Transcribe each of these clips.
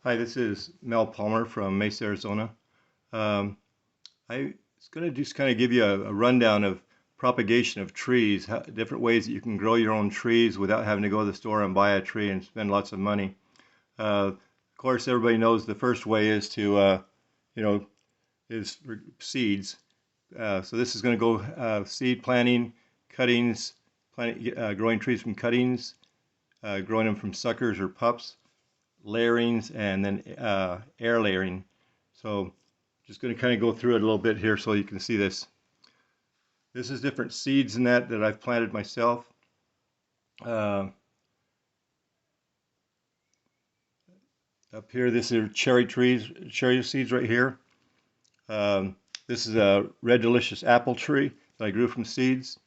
Hi, this is Mel Palmer from Mesa, Arizona. Um, I was going to just kind of give you a rundown of propagation of trees, different ways that you can grow your own trees without having to go to the store and buy a tree and spend lots of money. Of course, everybody knows the first way is to, you know, is for seeds. So this is going to go seed planting, cuttings, growing trees from cuttings, growing them from suckers or pups, layerings, and then air layering. So just going to kind of go through it a little bit here so you can see this. This is different seeds in that I've planted myself. Uh, Up here, this is cherry trees, cherry seeds right here. This is a red delicious apple tree that I grew from seeds.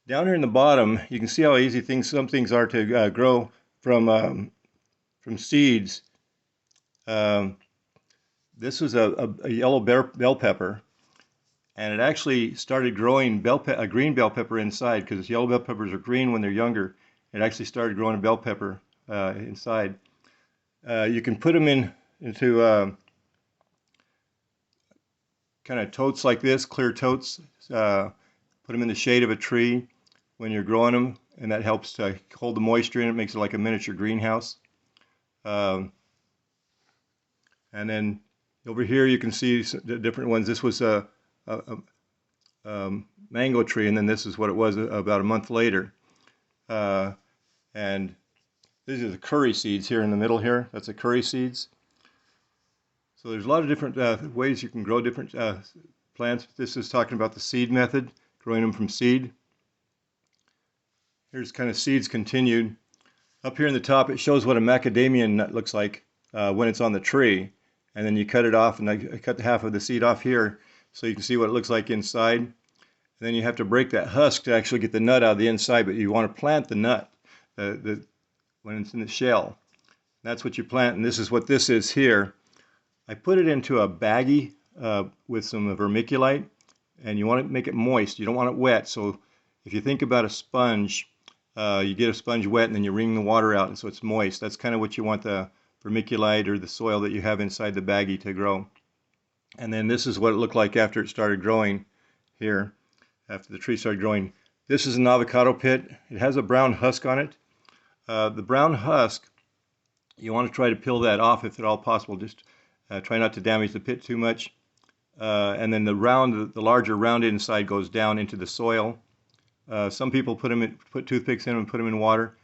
Down here in the bottom, you can see how easy some things are to grow from seeds. Um, this was a yellow bell pepper, and it actually started growing a green bell pepper inside because yellow bell peppers are green when they're younger. It actually started growing a bell pepper inside. You can put them into kind of totes like this, clear totes. Put them in the shade of a tree when you're growing them, and that helps to hold the moisture in. It makes it like a miniature greenhouse. Um, and then over here you can see the different ones. This was a mango tree, and then this is what it was about a month later. Uh, and these are the curry seeds here in the middle here. That's the curry seeds. So there's a lot of different ways you can grow different plants. This is talking about the seed method, growing them from seed. Here's kind of seeds continued. Up here in the top, it shows what a macadamia nut looks like when it's on the tree. And then you cut it off, and I cut half of the seed off here so you can see what it looks like inside. And then you have to break that husk to actually get the nut out of the inside, but you want to plant the nut when it's in the shell. That's what you plant, and this is what this is here. I put it into a baggie with some vermiculite, and you want to make it moist. You don't want it wet, so if you think about a sponge, you get a sponge wet and then you wring the water out, and so it's moist. That's kind of what you want the vermiculite or the soil that you have inside the baggie to grow. And then this is what it looked like after it started growing here, after the tree started growing. This is an avocado pit. It has a brown husk on it. The brown husk, you want to try to peel that off if at all possible. Just try not to damage the pit too much. And then the larger round inside goes down into the soil. Some people put toothpicks in them and put them in water.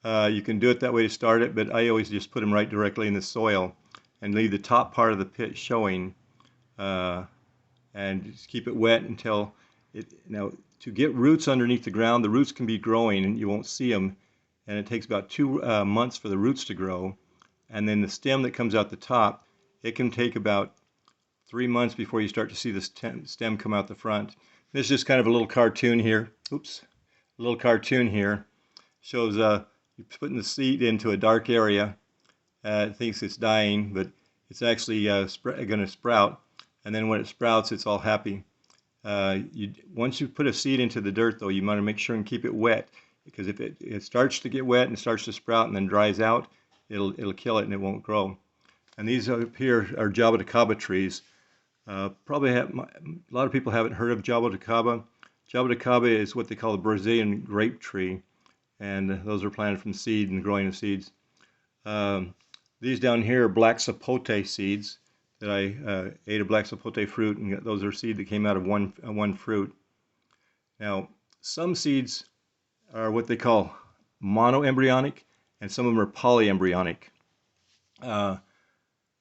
You can do it that way to start it, but I always just put them right directly in the soil and leave the top part of the pit showing, and just keep it wet until now to get roots underneath the ground, the roots can be growing and you won't see them, and it takes about 2 months for the roots to grow. And then the stem that comes out the top, it can take about 3 months before you start to see the stem come out the front. This is just kind of a little cartoon here. Oops, a little cartoon here shows you're putting the seed into a dark area. It thinks it's dying, but it's actually going to sprout. And then when it sprouts, it's all happy. Once you put a seed into the dirt, though, you want to make sure and keep it wet, because if it starts to get wet and starts to sprout and then dries out, it'll kill it and it won't grow. And these up here are jaboticaba trees. Probably a lot of people haven't heard of jaboticaba. Jaboticaba is what they call a Brazilian grape tree, and those are planted from seed and growing of seeds. These down here are black sapote seeds that I ate a black sapote fruit, and those are seeds that came out of one fruit. Now, some seeds are what they call monoembryonic, and some of them are polyembryonic.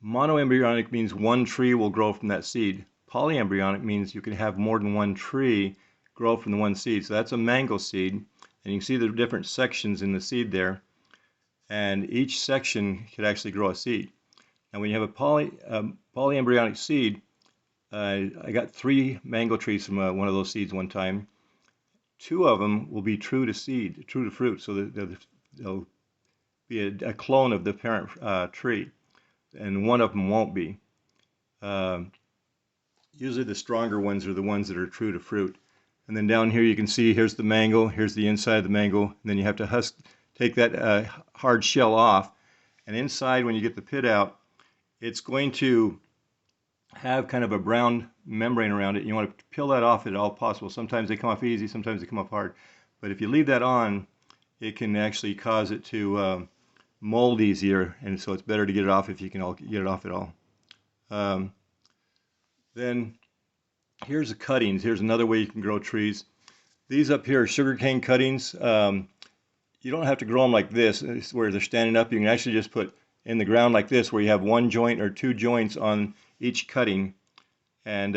Monoembryonic means one tree will grow from that seed. Polyembryonic means you can have more than one tree grow from the one seed. So that's a mango seed, and you can see the different sections in the seed there, and each section could actually grow a seed. And when you have a polyembryonic seed, I got 3 mango trees from one of those seeds one time. 2 of them will be true to seed, true to fruit, so they'll be a clone of the parent tree, and 1 of them won't be. Usually the stronger ones are the ones that are true to fruit. And then down here you can see here's the mango, here's the inside of the mango, and then you have to take that hard shell off. And inside, when you get the pit out, it's going to have kind of a brown membrane around it. You want to peel that off at all possible. Sometimes they come off easy, sometimes they come off hard. But if you leave that on, it can actually cause it to mold easier, and so it's better to get it off if you can get it off at all. Then here's the cuttings. Here's another way you can grow trees. These up here are sugarcane cuttings. You don't have to grow them like this, where they're standing up. You can actually just put in the ground like this, where you have one joint or two joints on each cutting. And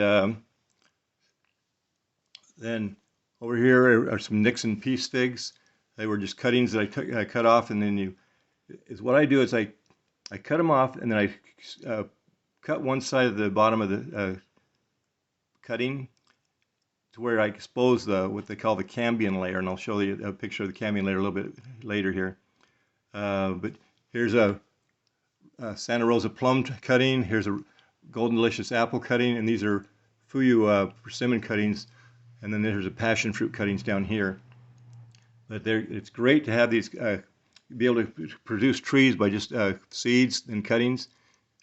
then over here are some Nixon peace figs. They were just cuttings that I cut off, and then what I do is I cut them off, and then I cut one side of the bottom of the cutting to where I expose what they call the cambium layer, and I'll show you a picture of the cambium layer a little bit later here. But here's a Santa Rosa plum cutting. Here's a Golden Delicious apple cutting, and these are Fuyu persimmon cuttings. And then there's a passion fruit cuttings down here. But it's great to have these, be able to produce trees by just seeds and cuttings.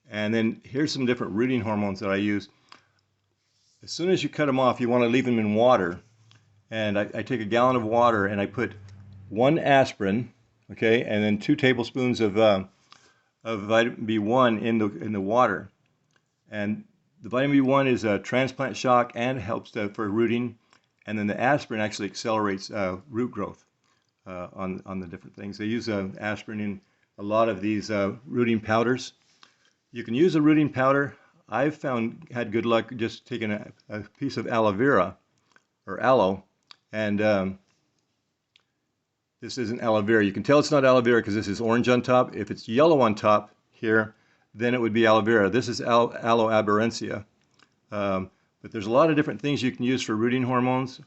And then here's some different rooting hormones that I use. As soon as you cut them off, you want to leave them in water. And I take a gallon of water and I put 1 aspirin, okay, and then 2 tablespoons of vitamin B1 in the water. And the vitamin B1 is a transplant shock and helps for rooting. And then the aspirin actually accelerates root growth on the different things. They use aspirin in a lot of these rooting powders. You can use a rooting powder. I've had good luck just taking a piece of aloe vera or aloe, and this isn't aloe vera. You can tell it's not aloe vera because this is orange on top. If it's yellow on top here, then it would be aloe vera. This is aloe aberrantia. But there's a lot of different things you can use for rooting hormones.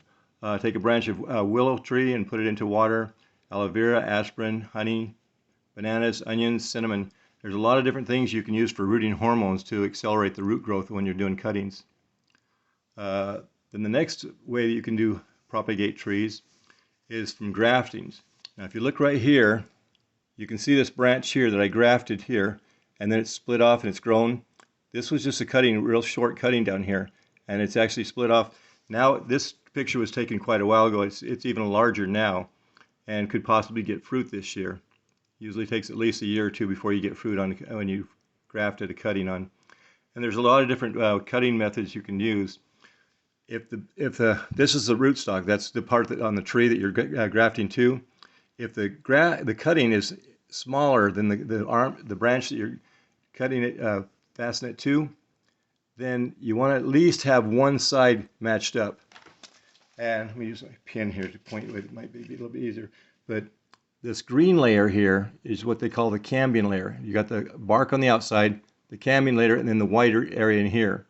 Take a branch of willow tree and put it into water. Aloe vera, aspirin, honey, bananas, onions, cinnamon. There's a lot of different things you can use for rooting hormones to accelerate the root growth when you're doing cuttings. Then the next way that you can propagate trees is from graftings. Now if you look right here, you can see this branch here that I grafted here, and then it's split off and it's grown. This was just a cutting, real short cutting down here, and it's actually split off. Now this picture was taken quite a while ago. It's even larger now and could possibly get fruit this year. Usually takes at least a year or two before you get fruit when you grafted a cutting on. And there's a lot of different cutting methods you can use. This is the rootstock, that's the part on the tree that you're grafting to. If the cutting is smaller than the branch that you're cutting it, fasten it to, then you want to at least have one side matched up. And let me use my pen here to point with. It might be a little bit easier. But this green layer here is what they call the cambium layer. You got the bark on the outside, the cambium layer, and then the whiter area in here.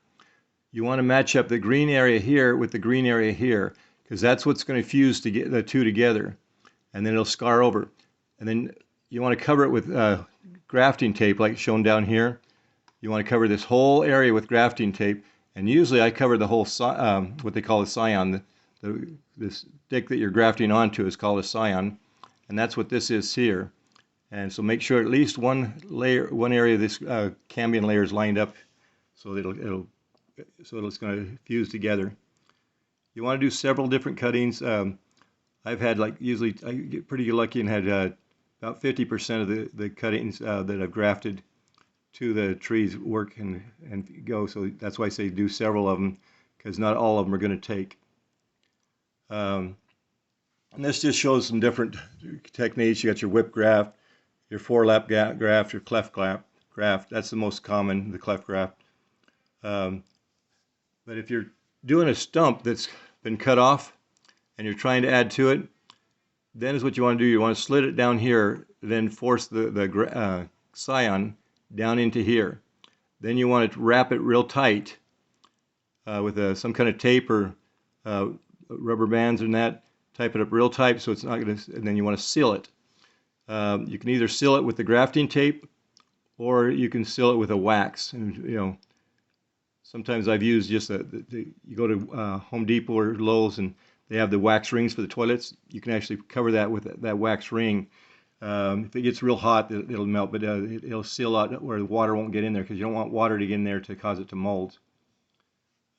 You want to match up the green area here with the green area here, because that's what's going to fuse to get the two together, and then it'll scar over. And then you want to cover it with grafting tape, like shown down here. You want to cover this whole area with grafting tape, and usually I cover the whole what they call a scion. This stick that you're grafting onto is called a scion, and that's what this is here. And so make sure at least one area of this cambium layer is lined up, so that it's going to fuse together. You want to do several different cuttings. I've had usually I get pretty lucky and had about 50% of the cuttings that I've grafted to the trees work and go. So that's why I say do several of them, because not all of them are going to take. And this just shows some different techniques. You got your whip graft, your four-lap graft, your cleft graft. That's the most common, the cleft graft. But if you're doing a stump that's been cut off and you're trying to add to it, then is what you want to do. You want to slit it down here, then force the scion down into here. Then you want to wrap it real tight with some kind of tape or rubber bands and that. Type it up real tight so it's not going to, and then you want to seal it. You can either seal it with the grafting tape, or you can seal it with a wax. And sometimes I've used just you go to Home Depot or Lowe's and they have the wax rings for the toilets. You can actually cover that with that wax ring. If it gets real hot, it'll melt, but it'll seal out where the water won't get in there because you don't want water to get in there to cause it to mold.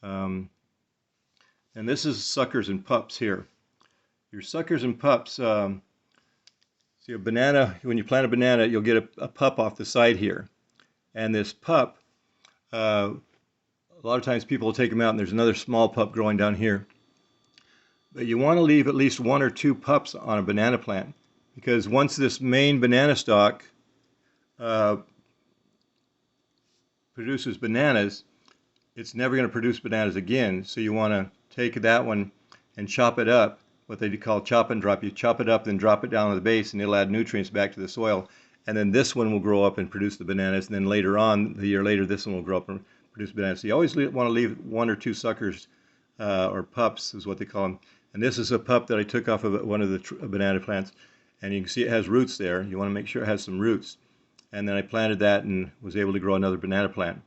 And this is suckers and pups here. Your suckers and pups, see a banana, when you plant a banana, you'll get a pup off the side here. And this pup, a lot of times people will take them out and there's another small pup growing down here. But you want to leave at least 1 or 2 pups on a banana plant, because once this main banana stalk produces bananas, it's never going to produce bananas again. So you want to take that one and chop it up, what they call chop and drop. You chop it up, then drop it down to the base, and it'll add nutrients back to the soil. And then this one will grow up and produce the bananas. And then later on, the year later, this one will grow up and produce bananas. So you always want to leave 1 or 2 suckers, or pups is what they call them. And this is a pup that I took off of one of the banana plants. And you can see it has roots there. You want to make sure it has some roots. And then I planted that and was able to grow another banana plant.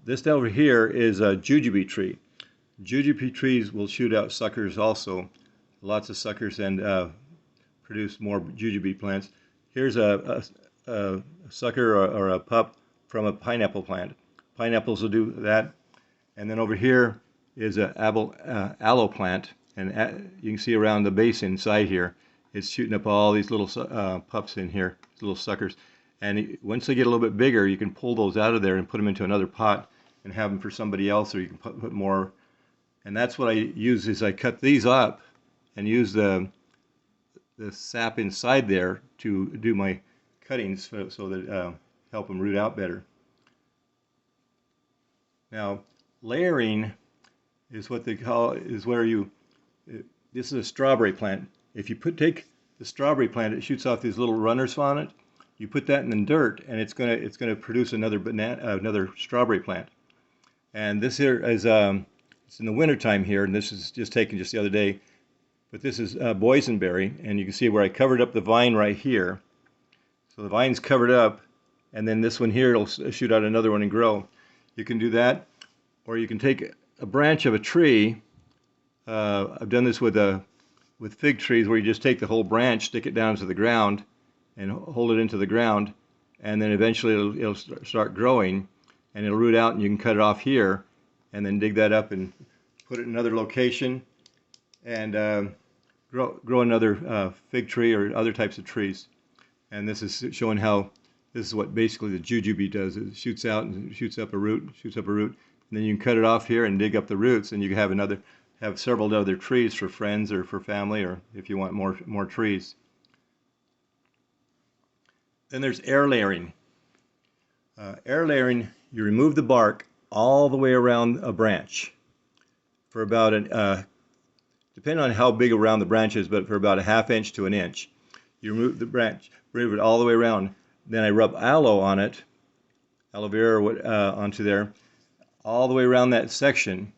This over here is a jujube tree. Jujube trees will shoot out suckers also, lots of suckers, and produce more jujube plants. Here's a sucker or a pup from a pineapple plant. Pineapples will do that. And then over here is an aloe plant, and you can see around the base inside here, it's shooting up all these little pups in here, little suckers. And once they get a little bit bigger, you can pull those out of there and put them into another pot and have them for somebody else, or you can put more. And that's what I use, is I cut these up and use the sap inside there to do my cuttings so that help them root out better. Now, layering is what they call, is where this is a strawberry plant. If you take the strawberry plant, it shoots off these little runners on it. You put that in the dirt, and it's gonna produce another strawberry plant. And this here is it's in the wintertime here, and this is just taken just the other day. But this is boysenberry, and you can see where I covered up the vine right here. So the vine's covered up, and then this one here, it'll shoot out another one and grow. You can do that, or you can take a branch of a tree. I've done this with fig trees, where you just take the whole branch, stick it down to the ground, and hold it into the ground, and then eventually it'll start growing, and it'll root out, and you can cut it off here, and then dig that up and put it in another location, and grow another fig tree or other types of trees. And this is showing how this is what basically the jujube does. It shoots out and shoots up a root, and then you can cut it off here and dig up the roots, and you can have several other trees for friends or for family, or if you want more trees. Then there's air layering. Air layering, you remove the bark all the way around a branch for about depending on how big around the branch is, but for about 1/2 inch to 1 inch. You remove the branch, remove it all the way around. Then I rub aloe on it, aloe vera onto there, all the way around that section.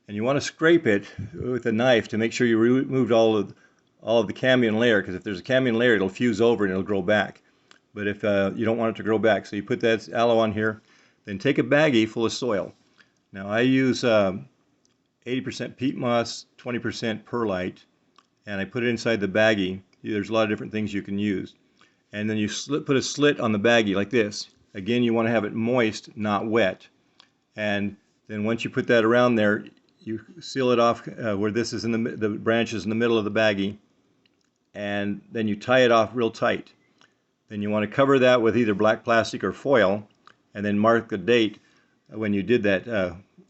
And you want to scrape it with a knife to make sure you removed all of the cambium layer, because if there's a cambium layer, it'll fuse over and it'll grow back. But if you don't want it to grow back, so you put that aloe on here, then take a baggie full of soil. Now I use 80% peat moss, 20% perlite, and I put it inside the baggie. There's a lot of different things you can use. And then you put a slit on the baggie like this. Again, you want to have it moist, not wet. And then once you put that around there, you seal it off where this is the branch is in the middle of the baggie, and then you tie it off real tight. Then you want to cover that with either black plastic or foil, and then mark the date when you did that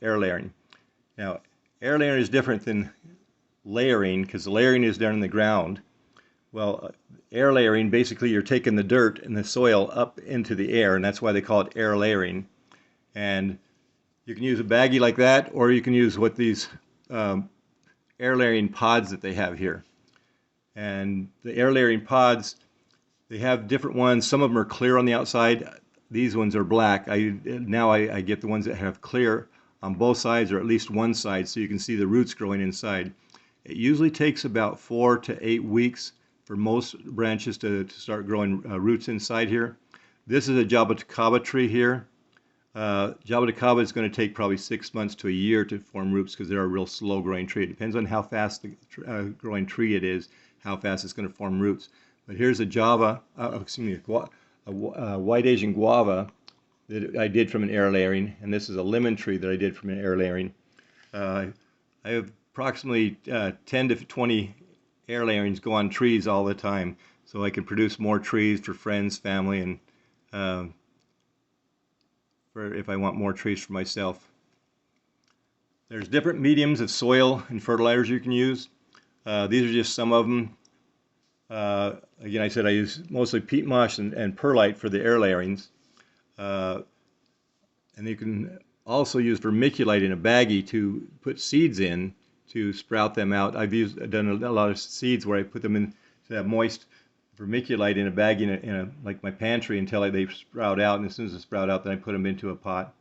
air layering. Now, air layering is different than layering, because the layering is down in the ground. Well, air layering, basically you're taking the dirt and the soil up into the air, and that's why they call it air layering. And you can use a baggie like that, or you can use what these air layering pods that they have here. And the air layering pods, they have different ones. Some of them are clear on the outside. These ones are black. Now I get the ones that have clear on both sides, or at least one side, so you can see the roots growing inside. It usually takes about 4 to 8 weeks for most branches to start growing roots inside here. This is a jaboticaba tree here. Jaboticaba is going to take probably 6 months to a year to form roots, because they're a real slow growing tree. It depends on how fast the growing tree it is, how fast it's going to form roots. But here's a white Asian guava that I did from an air layering, and this is a lemon tree that I did from an air layering. I have approximately 10 to 20 air layerings go on trees all the time, so I can produce more trees for friends, family, and for if I want more trees for myself. There's different mediums of soil and fertilizers you can use. These are just some of them. Again, I said I use mostly peat moss and perlite for the air layerings. And you can also use vermiculite in a baggie to put seeds in to sprout them out. I've done a lot of seeds where I put them in to have moist vermiculite in a baggie in a like my pantry until they sprout out, and as soon as they sprout out, then I put them into a pot.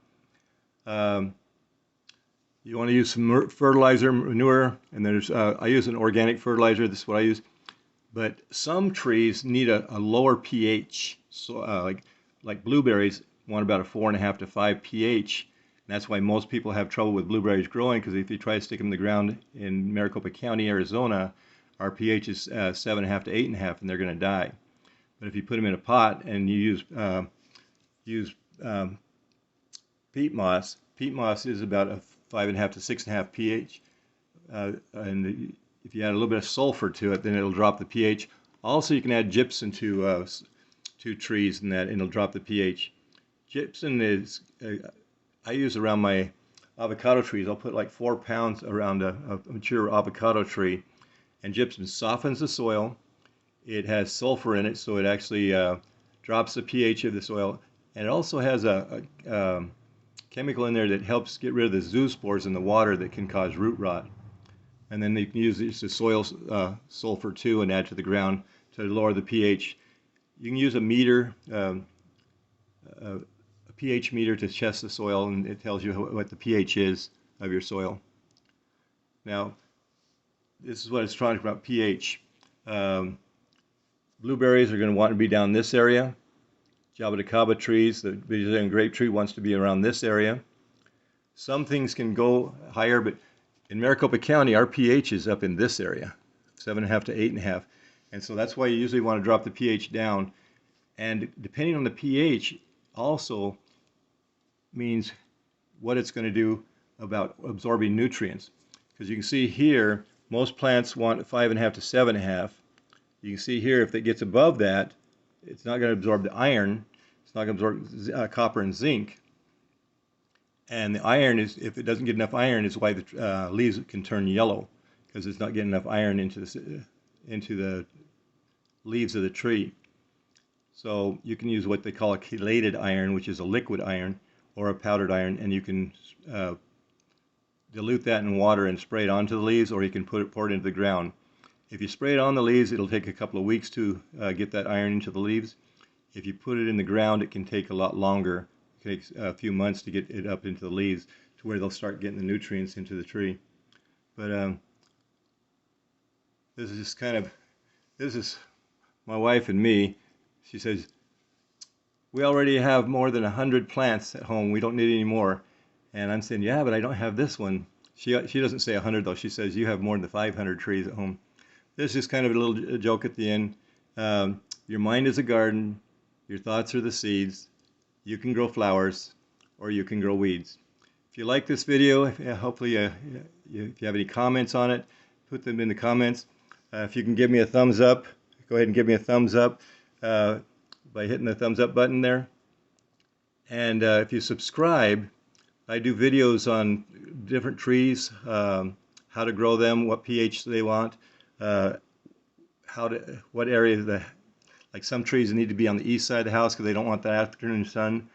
You want to use some fertilizer, manure, and there's I use an organic fertilizer. This is what I use. But some trees need a lower pH. So like blueberries want about a 4.5 to 5 pH. And that's why most people have trouble with blueberries growing, because if you try to stick them in the ground in Maricopa County, Arizona, our pH is 7.5 to 8.5, and they're going to die. But if you put them in a pot and you use peat moss is about a 5.5 to 6.5 pH, and if you add a little bit of sulfur to it, then it'll drop the pH. Also, you can add gypsum to trees, and it'll drop the pH. Gypsum is I use around my avocado trees. I'll put like 4 pounds around a mature avocado tree, and gypsum softens the soil. It has sulfur in it, so it actually drops the pH of the soil, and it also has a chemical in there that helps get rid of the zoospores in the water that can cause root rot. And then you can use the soil sulfur too and add to the ground to lower the pH. You can use a meter, a pH meter, to test the soil, and it tells you what the pH is of your soil. Now, this is what it's talking about, pH. Blueberries are going to want to be down this area. Jaboticaba trees, the Brazilian grape tree, wants to be around this area. Some things can go higher, but in Maricopa County, our pH is up in this area, 7.5 to 8.5. And so that's why you usually want to drop the pH down. And depending on the pH also means what it's going to do about absorbing nutrients. Because you can see here, most plants want 5.5 to 7.5. You can see here, if it gets above that, it's not going to absorb the iron. It's not going to absorb copper and zinc. And the iron is, if it doesn't get enough iron, is why the leaves can turn yellow, because it's not getting enough iron into the leaves of the tree. So you can use what they call a chelated iron, which is a liquid iron, or a powdered iron, and you can dilute that in water and spray it onto the leaves, or you can pour it into the ground. If you spray it on the leaves, it'll take a couple of weeks to get that iron into the leaves. If you put it in the ground, it can take a lot longer. It takes a few months to get it up into the leaves to where they'll start getting the nutrients into the tree. But this is just this is my wife and me. She says, we already have more than 100 plants at home. We don't need any more. And I'm saying, yeah, but I don't have this one. She doesn't say 100 though. She says, you have more than 500 trees at home. This is kind of a little joke at the end. Your mind is a garden. Your thoughts are the seeds. You can grow flowers, or you can grow weeds. If you like this video, hopefully if you have any comments on it, put them in the comments. If you can give me a thumbs up, go ahead and give me a thumbs up by hitting the thumbs up button there. And if you subscribe, I do videos on different trees, how to grow them, what pH they want, what area like some trees need to be on the east side of the house because they don't want the afternoon sun,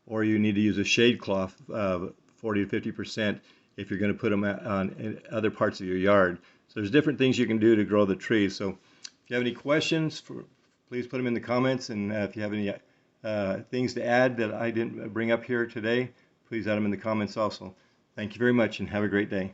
or you need to use a shade cloth, 40 to 50%, if you're going to put them on other parts of your yard. So there's different things you can do to grow the trees. So if you have any questions, please put them in the comments, and if you have any things to add that I didn't bring up here today, please add them in the comments also. Thank you very much, and have a great day.